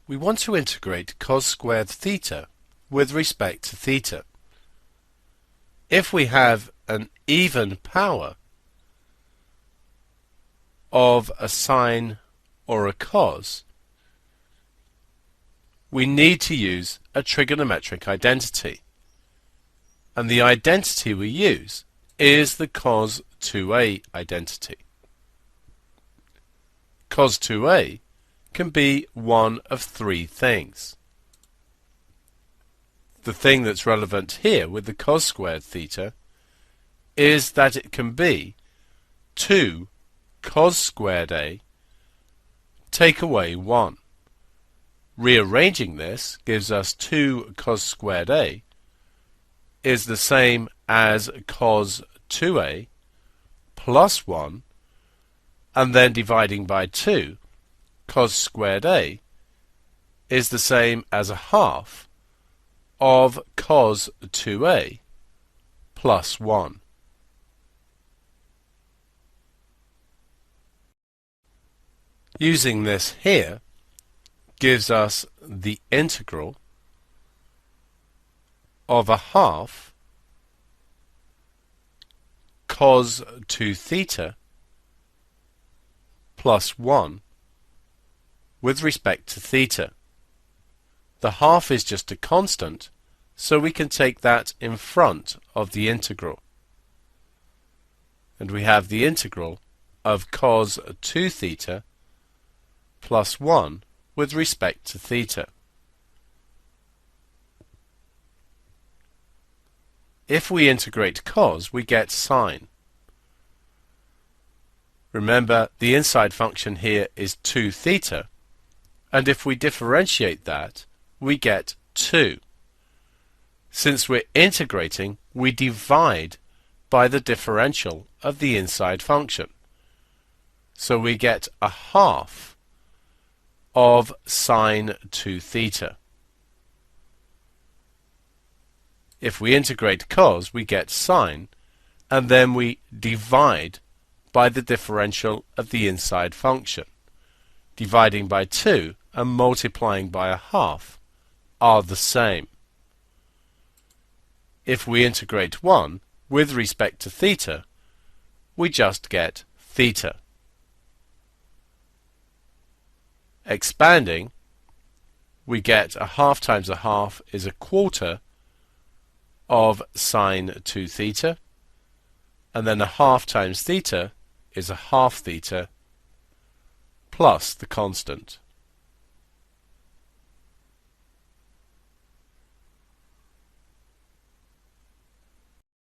We want to integrate cos squared theta with respect to theta. If we have an even power of a sine or a cos, we need to use a trigonometric identity. And the identity we use is the cos 2a identity. Cos 2a can be one of three things. The thing that's relevant here with the cos squared theta is that it can be 2 cos squared a take away 1. Rearranging this gives us 2 cos squared a is the same as cos 2a plus 1, and then dividing by 2, cos squared a is the same as a half of cos 2a plus 1. Using this here gives us the integral of a half cos 2 theta plus 1 with respect to theta. The half is just a constant, so we can take that in front of the integral. And we have the integral of cos 2 theta plus 1 with respect to theta. If we integrate cos, we get sine. Remember, the inside function here is 2 theta, and if we differentiate that, we get 2. Since we're integrating, we divide by the differential of the inside function. So we get a half of sine 2 theta. If we integrate cos, we get sine, and then we divide by the differential of the inside function. Dividing by 2 and multiplying by a half are the same. If we integrate 1 with respect to theta, we just get theta. Expanding, we get a half times a half is a quarter of sine 2 theta, and then a half times theta is a half theta plus the constant.